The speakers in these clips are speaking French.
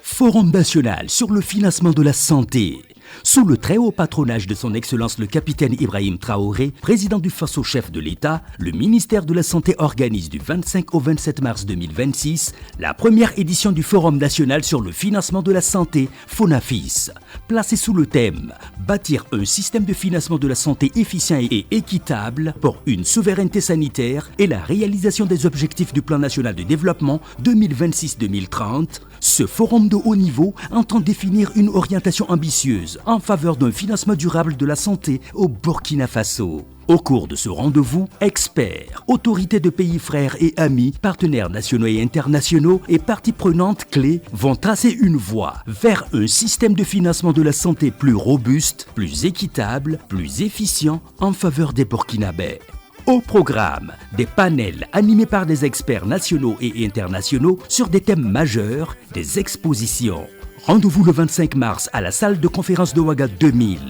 Forum national sur le financement de la santé. Sous le très haut patronage de son Excellence le capitaine Ibrahim Traoré, président du Faso-chef de l'État, le ministère de la Santé organise du 25 au 27 mars 2026 la première édition du Forum national sur le financement de la santé, FONAFIS. Placé sous le thème « Bâtir un système de financement de la santé efficient et équitable pour une souveraineté sanitaire et la réalisation des objectifs du Plan national de développement 2026-2030 », ce forum de haut niveau entend définir une orientation ambitieuse en faveur d'un financement durable de la santé au Burkina Faso. Au cours de ce rendez-vous, experts, autorités de pays frères et amis, partenaires nationaux et internationaux et parties prenantes clés vont tracer une voie vers un système de financement de la santé plus robuste, plus équitable, plus efficient en faveur des Burkinabés. Au programme, des panels animés par des experts nationaux et internationaux sur des thèmes majeurs, des expositions. Rendez-vous le 25 mars à la salle de conférence de Ouaga 2000.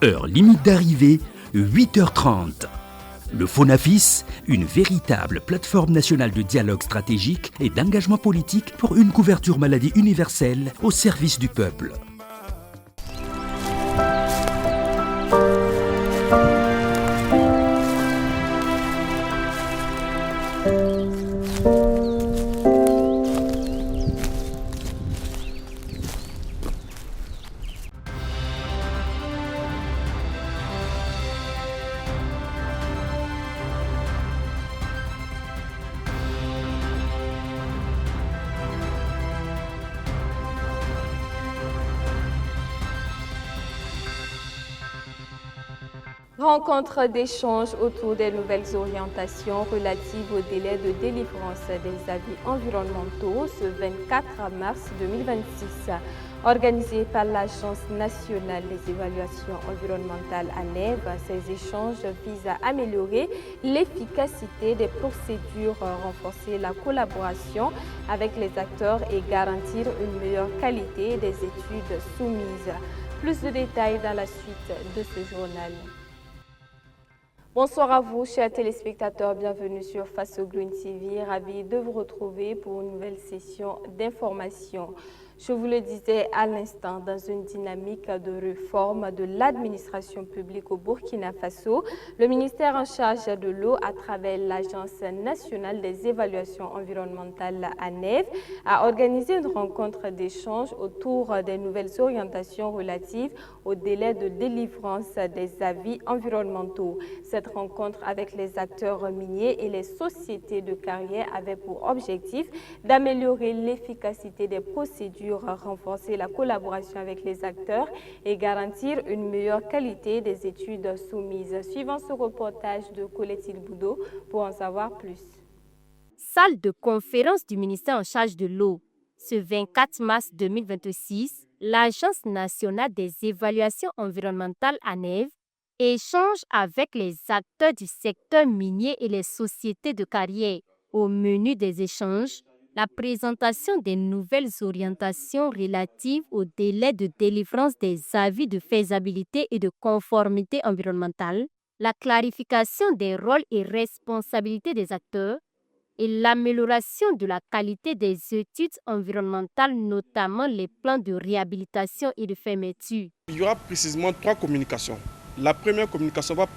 Heure limite d'arrivée, 8h30. Le FONAFIS, une véritable plateforme nationale de dialogue stratégique et d'engagement politique pour une couverture maladie universelle au service du peuple. Rencontre d'échange autour des nouvelles orientations relatives au délai de délivrance des avis environnementaux ce 24 mars 2026. Organisée par l'Agence nationale des évaluations environnementales ANEV, ces échanges visent à améliorer l'efficacité des procédures, renforcer la collaboration avec les acteurs et garantir une meilleure qualité des études soumises. Plus de détails dans la suite de ce journal. Bonsoir à vous, chers téléspectateurs. Bienvenue sur Faso Green TV. Ravi de vous retrouver pour une nouvelle session d'information. Je vous le disais à l'instant, dans une dynamique de réforme de l'administration publique au Burkina Faso, le ministère en charge de l'eau, à travers l'Agence nationale des évaluations environnementales ANEV, a organisé une rencontre d'échange autour des nouvelles orientations relatives au délai de délivrance des avis environnementaux. Cette rencontre avec les acteurs miniers et les sociétés de carrière avait pour objectif d'améliorer l'efficacité des procédures, renforcer la collaboration avec les acteurs et garantir une meilleure qualité des études soumises. Suivant ce reportage de Colette Boudot pour en savoir plus. Salle de conférence du ministère en charge de l'eau. Ce 24 mars 2026, l'Agence nationale des évaluations environnementales ANEV échange avec les acteurs du secteur minier et les sociétés de carrière. Au menu des échanges, la présentation des nouvelles orientations relatives au délai de délivrance des avis de faisabilité et de conformité environnementale, la clarification des rôles et responsabilités des acteurs et l'amélioration de la qualité des études environnementales, notamment les plans de réhabilitation et de fermeture. Il y aura précisément 3 communications. La première communication va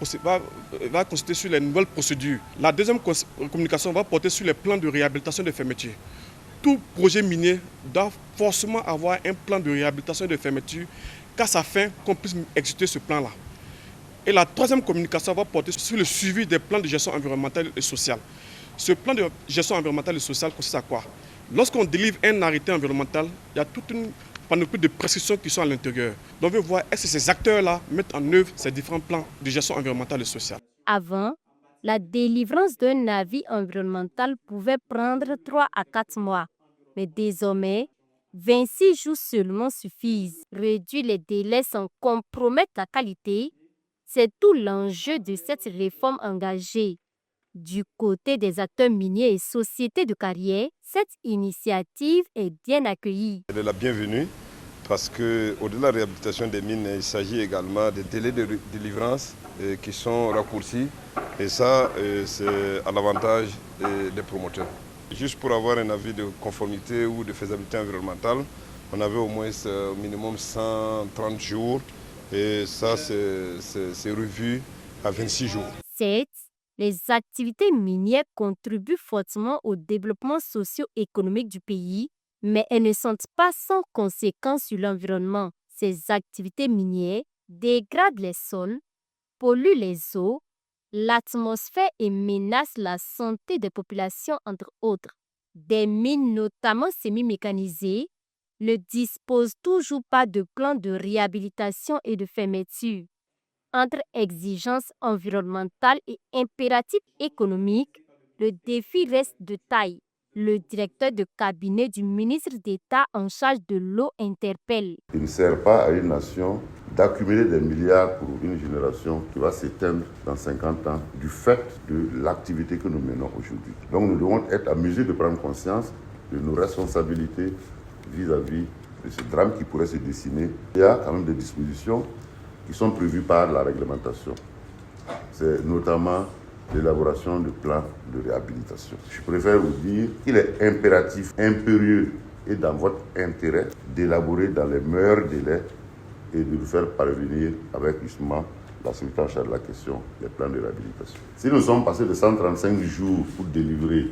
consister sur les nouvelles procédures. La deuxième communication va porter sur les plans de réhabilitation et de fermeture. Tout projet minier doit forcément avoir un plan de réhabilitation et de fermeture qu'à sa fin qu'on puisse exécuter ce plan-là. Et la troisième communication va porter sur le suivi des plans de gestion environnementale et sociale. Ce plan de gestion environnementale et sociale consiste à quoi? Lorsqu'on délivre un arrêté environnemental, il y a toute une panoplie de prescriptions qui sont à l'intérieur. Donc on veut voir est-ce que ces acteurs-là mettent en œuvre ces différents plans de gestion environnementale et sociale. Avant, la délivrance d'un avis environnemental pouvait prendre 3 à 4 mois. Mais désormais, 26 jours seulement suffisent. Réduire les délais sans compromettre la qualité, c'est tout l'enjeu de cette réforme engagée. Du côté des acteurs miniers et sociétés de carrière, cette initiative est bien accueillie. Elle est la bienvenue parce qu'au-delà de la réhabilitation des mines, il s'agit également des délais de délivrance qui sont raccourcis et ça, c'est à l'avantage des promoteurs. Juste pour avoir un avis de conformité ou de faisabilité environnementale, on avait au moins au minimum 130 jours et ça c'est revu à 26 jours. Certes, les activités minières contribuent fortement au développement socio-économique du pays, mais elles ne sont pas sans conséquences sur l'environnement. Ces activités minières dégradent les sols, polluent les eaux, l'atmosphère et menacent la santé des populations, entre autres. Des mines, notamment semi-mécanisées, ne disposent toujours pas de plan de réhabilitation et de fermeture. Entre exigences environnementales et impératifs économiques, le défi reste de taille. Le directeur de cabinet du ministre d'État en charge de l'eau interpelle. Il ne sert pas à une nation d'accumuler des milliards pour une génération qui va s'éteindre dans 50 ans du fait de l'activité que nous menons aujourd'hui. Donc nous devons être à mesure de prendre conscience de nos responsabilités vis-à-vis de ce drame qui pourrait se dessiner. Il y a quand même des dispositions qui sont prévues par la réglementation. C'est notamment l'élaboration de plans de réhabilitation. Je préfère vous dire qu'il est impératif, impérieux et dans votre intérêt d'élaborer dans les meilleurs délais et de nous faire parvenir avec justement la secrétaire en charge de la question des plans de réhabilitation. Si nous sommes passés de 135 jours pour délivrer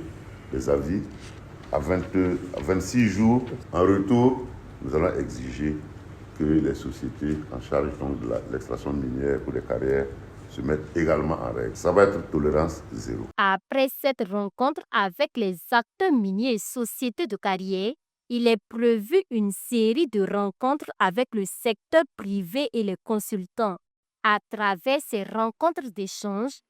les avis à 26 jours, en retour, nous allons exiger que les sociétés en charge donc, de l'extraction minière ou des carrières se mettent également en règle. Ça va être tolérance zéro. Après cette rencontre avec les acteurs miniers et sociétés de carrière, il est prévu une série de rencontres avec le secteur privé et les consultants. À travers ces rencontres d'échange,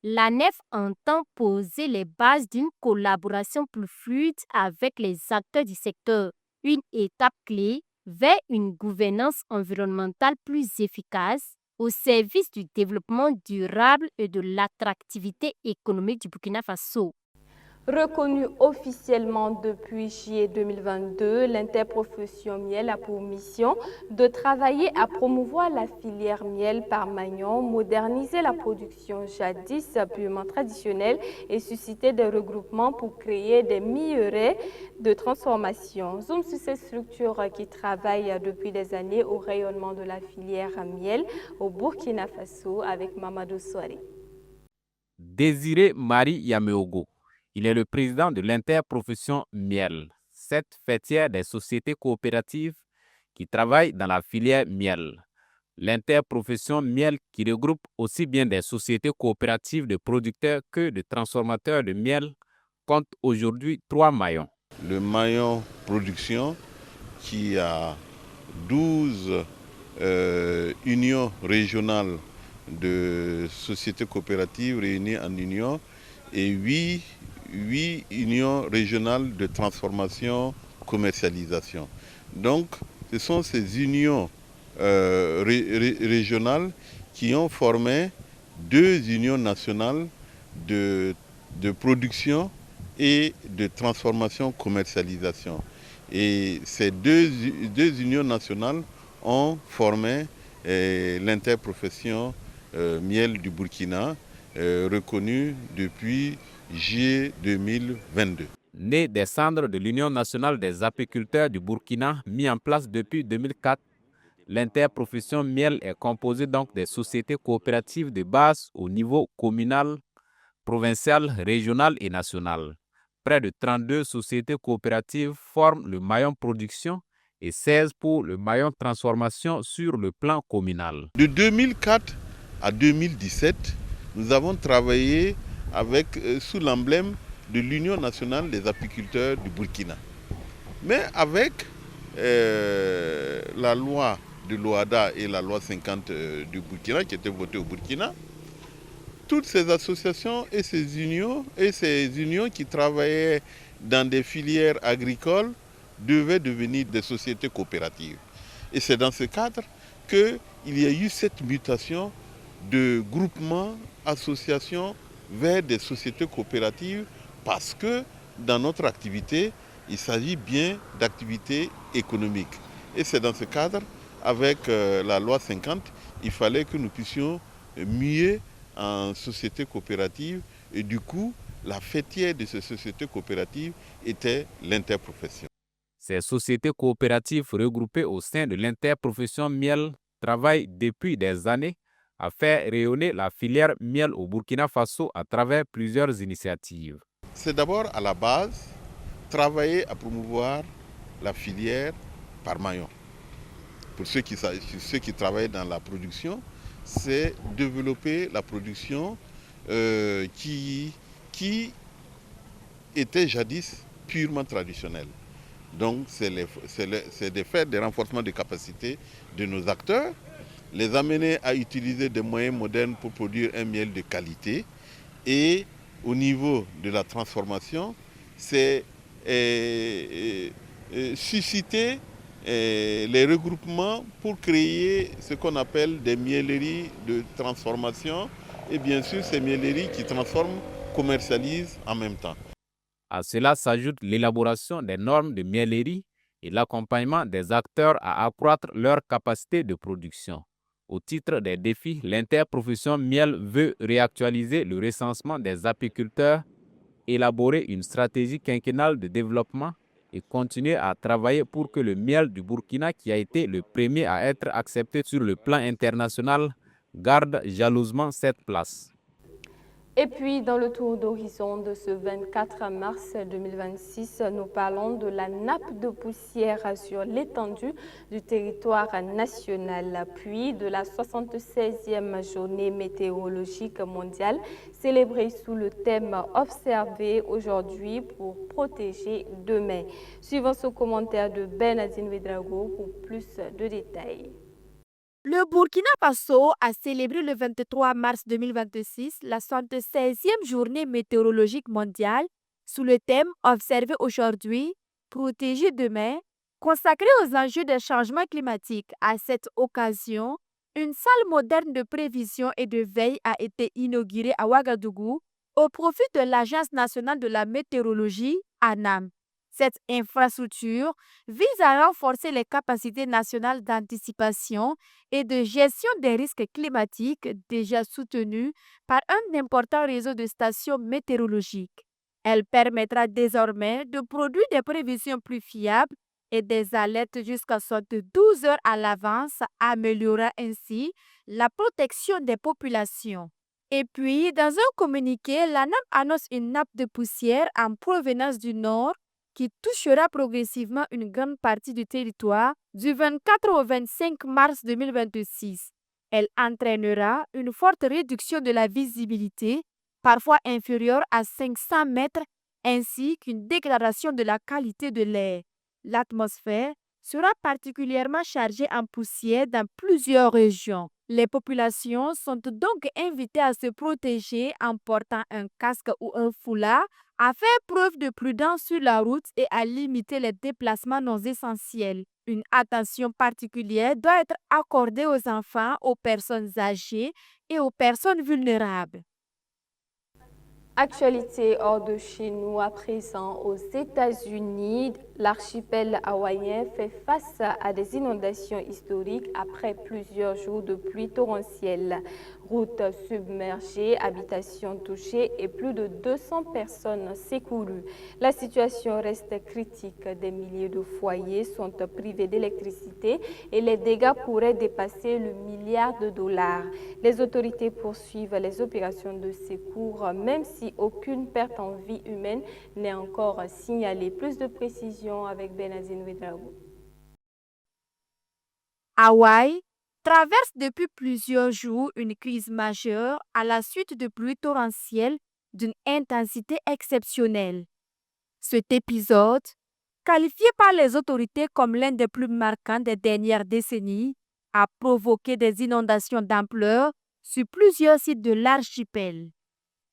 l'ANEF entend poser les bases d'une collaboration plus fluide avec les acteurs du secteur, une étape clé vers une gouvernance environnementale plus efficace au service du développement durable et de l'attractivité économique du Burkina Faso. Reconnu officiellement depuis juillet 2022, l'interprofession miel a pour mission de travailler à promouvoir la filière miel par Magnon, moderniser la production jadis purement traditionnelle et susciter des regroupements pour créer des minerais de transformation. Zoom sur ces structures qui travaillent depuis des années au rayonnement de la filière miel au Burkina Faso avec Mamadou Soare. Désiré Marie Yameogo. Il est le président de l'interprofession miel, cette fêtière des sociétés coopératives qui travaillent dans la filière miel. L'interprofession miel qui regroupe aussi bien des sociétés coopératives de producteurs que de transformateurs de miel compte aujourd'hui 3 maillons. Le maillon production qui a 12 unions régionales de sociétés coopératives réunies en union et 8 unions régionales de transformation, commercialisation. Donc, ce sont ces unions régionales qui ont formé 2 unions nationales de production et de transformation, commercialisation. Et ces deux unions nationales ont formé l'interprofession miel du Burkina, reconnue depuis juillet 2022. Né des cendres de l'Union nationale des apiculteurs du Burkina, mis en place depuis 2004, l'interprofession miel est composée donc des sociétés coopératives de base au niveau communal, provincial, régional et national. Près de 32 sociétés coopératives forment le maillon production et 16 pour le maillon transformation sur le plan communal. De 2004 à 2017, nous avons travaillé sous l'emblème de l'Union nationale des apiculteurs du Burkina. Mais avec la loi de l'OADA et la loi 50 du Burkina qui était votée au Burkina, toutes ces associations et ces unions qui travaillaient dans des filières agricoles devaient devenir des sociétés coopératives. Et c'est dans ce cadre qu'il y a eu cette mutation de groupements, associations vers des sociétés coopératives parce que dans notre activité, il s'agit bien d'activités économiques. Et c'est dans ce cadre, avec la loi 50, il fallait que nous puissions muer en société coopérative et du coup, la fêtière de ces sociétés coopératives était l'interprofession. Ces sociétés coopératives regroupées au sein de l'interprofession miel travaillent depuis des années à faire rayonner la filière miel au Burkina Faso à travers plusieurs initiatives. C'est d'abord à la base travailler à promouvoir la filière par maillon. Pour ceux qui travaillent dans la production, c'est développer la production qui était jadis purement traditionnelle. Donc c'est de faire des renforcements de capacité de nos acteurs, les amener à utiliser des moyens modernes pour produire un miel de qualité. Et au niveau de la transformation, c'est susciter les regroupements pour créer ce qu'on appelle des mielleries de transformation. Et bien sûr, ces mielleries qui transforment, commercialisent en même temps. À cela s'ajoute l'élaboration des normes de miellerie et l'accompagnement des acteurs à accroître leur capacité de production. Au titre des défis, l'interprofession miel veut réactualiser le recensement des apiculteurs, élaborer une stratégie quinquennale de développement et continuer à travailler pour que le miel du Burkina, qui a été le premier à être accepté sur le plan international, garde jalousement cette place. Et puis, dans le tour d'horizon de ce 24 mars 2026, nous parlons de la nappe de poussière sur l'étendue du territoire national, puis de la 76e journée météorologique mondiale, célébrée sous le thème « Observer aujourd'hui pour protéger demain ». Suivant ce commentaire de Bernardine Ouedraogo pour plus de détails. Le Burkina Faso a célébré le 23 mars 2026 la 76e journée météorologique mondiale sous le thème « Observer aujourd'hui, protéger demain », consacré aux enjeux des changements climatiques. À cette occasion, une salle moderne de prévision et de veille a été inaugurée à Ouagadougou au profit de l'Agence nationale de la météorologie, ANAM. Cette infrastructure vise à renforcer les capacités nationales d'anticipation et de gestion des risques climatiques déjà soutenues par un important réseau de stations météorologiques. Elle permettra désormais de produire des prévisions plus fiables et des alertes jusqu'à 72 heures à l'avance, améliorant ainsi la protection des populations. Et puis, dans un communiqué, l'ANAM annonce une nappe de poussière en provenance du nord qui touchera progressivement une grande partie du territoire du 24 au 25 mars 2026. Elle entraînera une forte réduction de la visibilité, parfois inférieure à 500 mètres, ainsi qu'une dégradation de la qualité de l'air. L'atmosphère sera particulièrement chargée en poussière dans plusieurs régions. Les populations sont donc invitées à se protéger en portant un casque ou un foulard, à faire preuve de prudence sur la route et à limiter les déplacements non essentiels. Une attention particulière doit être accordée aux enfants, aux personnes âgées et aux personnes vulnérables. Actualité hors de chez nous à présent aux États-Unis. L'archipel hawaïen fait face à des inondations historiques après plusieurs jours de pluie torrentielle. Routes submergées, habitations touchées et plus de 200 personnes secourues. La situation reste critique. Des milliers de foyers sont privés d'électricité et les dégâts pourraient dépasser le milliard de dollars. Les autorités poursuivent les opérations de secours, même si aucune perte en vie humaine n'est encore signalée. Plus de précisions avec Bernardine Ouedraogo. Hawaï traverse depuis plusieurs jours une crise majeure à la suite de pluies torrentielles d'une intensité exceptionnelle. Cet épisode, qualifié par les autorités comme l'un des plus marquants des dernières décennies, a provoqué des inondations d'ampleur sur plusieurs sites de l'archipel.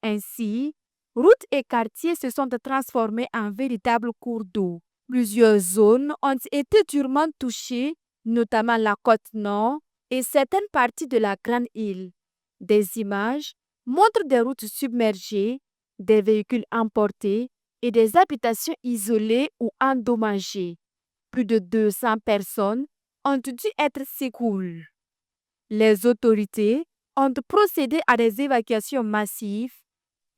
Ainsi, routes et quartiers se sont transformés en véritables cours d'eau. Plusieurs zones ont été durement touchées, notamment la côte nord et certaines parties de la Grande Île. Des images montrent des routes submergées, des véhicules emportés et des habitations isolées ou endommagées. Plus de 200 personnes ont dû être secoulues. Les autorités ont procédé à des évacuations massives,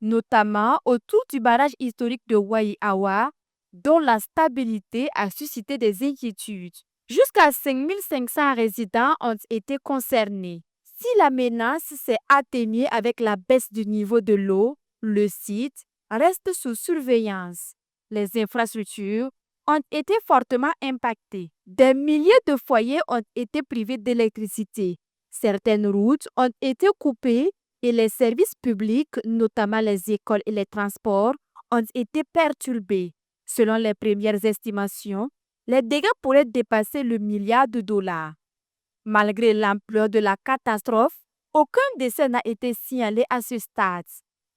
notamment autour du barrage historique de Waiawa, dont la stabilité a suscité des inquiétudes. Jusqu'à 5500 résidents ont été concernés. Si la menace s'est atténuée avec la baisse du niveau de l'eau, le site reste sous surveillance. Les infrastructures ont été fortement impactées. Des milliers de foyers ont été privés d'électricité. Certaines routes ont été coupées et les services publics, notamment les écoles et les transports, ont été perturbés. Selon les premières estimations, les dégâts pourraient dépasser le milliard de dollars. Malgré l'ampleur de la catastrophe, aucun décès n'a été signalé à ce stade.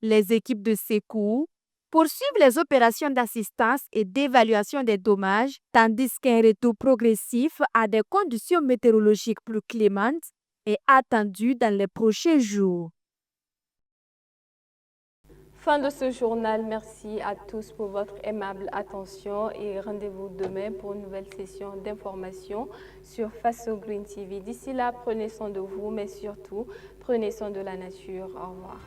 Les équipes de secours poursuivent les opérations d'assistance et d'évaluation des dommages, tandis qu'un retour progressif à des conditions météorologiques plus clémentes est attendu dans les prochains jours. Fin de ce journal. Merci à tous pour votre aimable attention et rendez-vous demain pour une nouvelle session d'information sur Faso Green TV. D'ici là, prenez soin de vous, mais surtout, prenez soin de la nature. Au revoir.